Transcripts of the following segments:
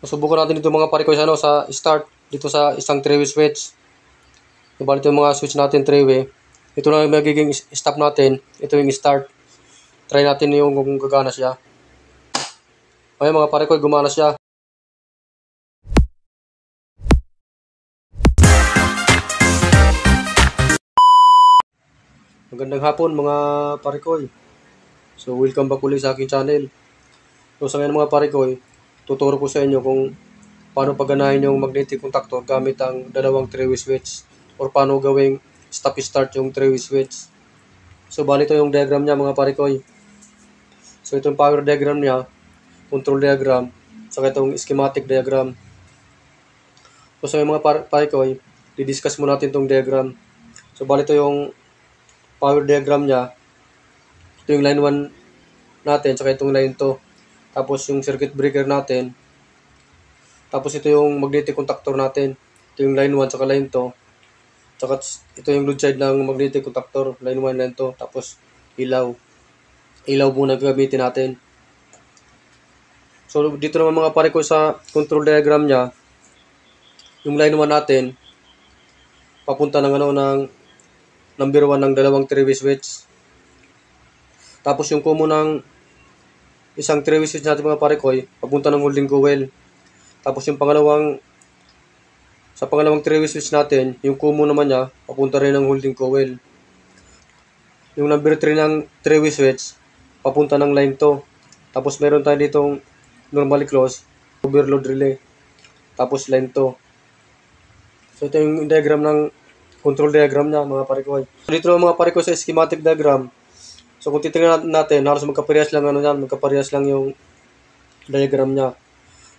Susubukan natin dito mga pare ko sa start dito sa isang 3-way switch. Ibalik yung mga switch natin 3-way. Ito na yung magiging stop natin. Ito yung start. Try natin yung kung gagana siya. Ayun mga pare ko, gumana siya. Magandang hapon mga pare ko. So welcome back ulit sa aking channel. So sa ngayon mga pare ko, tuturo ko sa inyo kung paano paganahin yung magnetic contactor gamit ang dalawang 3-way switch or paano gawing stop-start yung 3-way switch. So bali ito yung diagram niya mga pare ko. So itong power diagram niya, control diagram, saka itong schematic diagram. So sa mga pare ko, di-discuss muna natin itong diagram. So bali ito yung power diagram niya. Ito yung line 1 natin, saka itong line 2. Tapos yung circuit breaker natin. Tapos ito yung magnetic contactor natin. Ito yung line 1 saka line 2. Saka ito yung load side ng magnetic contactor, line 1, line 2. Tapos ilaw. Ilaw muna gagamitin natin. So dito naman mga pare ko sa control diagram niya, yung line 1 natin papunta ng ng number 1 ng dalawang 3-way switch. Tapos yung common ng isang 3-way switch natin mga pare ko, papunta ng holding coil. Tapos yung sa pangalawang 3-way switch natin, yung common naman niya, papunta rin ng holding coil. Yung number 3 ng 3-way switch, papunta ng line 2. Tapos meron tayo ditong normally close, overload relay. Tapos line 2. So ito yung diagram ng control diagram niya mga pare ko. So dito mga pare ko sa schematic diagram. So kung titingnan natin, halos magkaparehas lang magkaparehas lang yung diagram niya.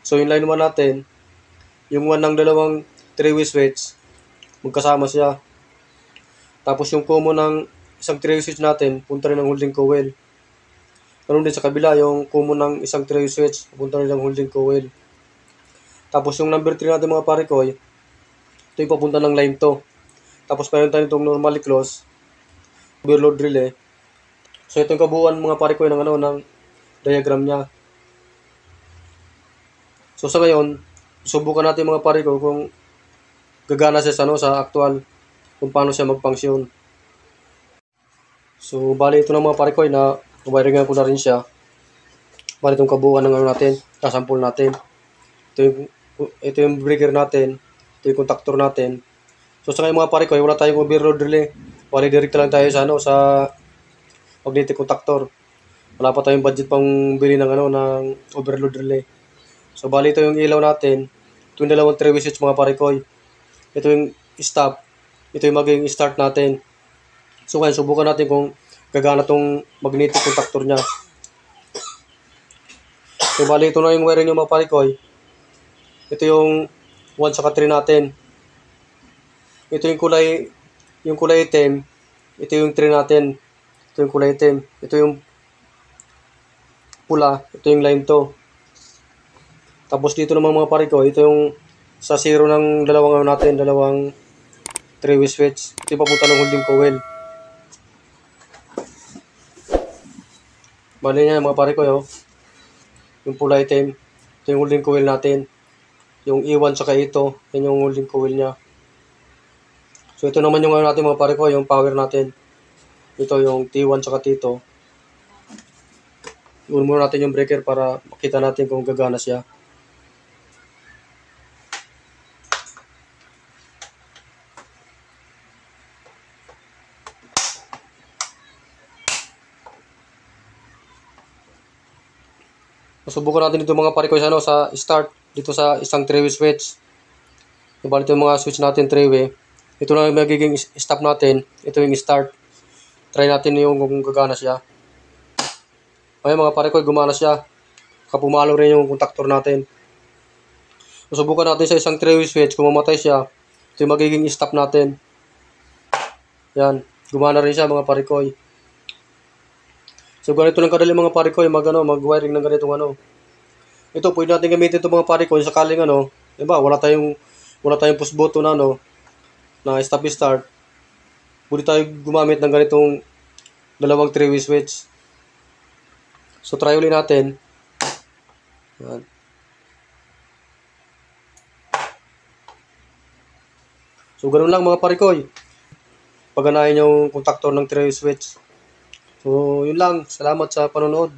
So yung line 1 natin, yung 1 ng dalawang 3-way switch, magkasama siya. Tapos yung common ng isang 3-way switch natin, punta rin ng holding coil. Ganun din sa kabila, yung common ng isang 3-way switch, punta rin ng holding coil. Tapos yung number 3 natin mga pare ko, ito yung papunta ng line 2. Tapos meron tayo itong normally close, overload relay. So ito yung kabuuan mga pare ko ng diagram niya. So sa ngayon, subukan natin mga pare ko kung gagana siya sa actual, kung paano siya mag-function. So bali ito na mga pare ko na wiringan ko na rin siya. Bali itong kabuuan ng natin, kasample natin. Ito yung breaker natin, ito yung contactor natin. So sa ngayon mga pare ko, wala tayong overload relay. Bali direct lang tayo sa magnetic contactor. Wala pa tayong budget pang bili ng overload relay. So bali ito yung ilaw natin. Ito yung dalawang 3-way switch mga pare ko. Ito yung stop. Ito yung magiging start natin. So ngayon subukan natin kung gagana tong magnetic contactor niya. So bali ito na yung wiring yung mga pare ko. Ito yung 1 saka 3 natin. Ito yung kulay itim. Ito yung 3 natin. Ito yung kulay itim. Ito yung pula. Ito yung line 2. Tapos dito naman mga pare ko, ito yung sa zero ng dalawang dalawang 3-way switch. Ito yung papunta ng holding coil. Bali niya mga pare ko, yung pula itim. Ito yung holding coil natin. Yung E1 saka ito, yan yung holding coil niya. So ito naman yung natin mga pare ko, yung power natin. Ito yung T1 saka T2. Iwan muna natin yung breaker para makita natin kung gagana siya. Subukan natin dito mga pare ko sa start dito sa isang 3-way switch. Ibalik yung mga switch natin 3-way. Ito na yung magiging stop natin. Ito yung start. Try natin yung kung gagana siya. Ayun mga pare ko, gumana siya. Kapumalo rin yung contactor natin. Subukan natin sa isang 3-way switch. Kung mamatay siya, ito yung magiging stop natin. Yan. Gumana rin siya mga pare ko. So ganito lang kadali mga pare ko, mag-wiring ng ganitong Ito pwede natin gamitin ito mga pare ko sakaling diba, wala tayong push button na stop start. Pwede tayo gumamit ng ganitong dalawang 3-way switch. So try ulit natin. Yan. So, ganun lang mga parikoy. Pagganahin yung kontaktor ng 3-way switch. So, yun lang. Salamat sa panonood.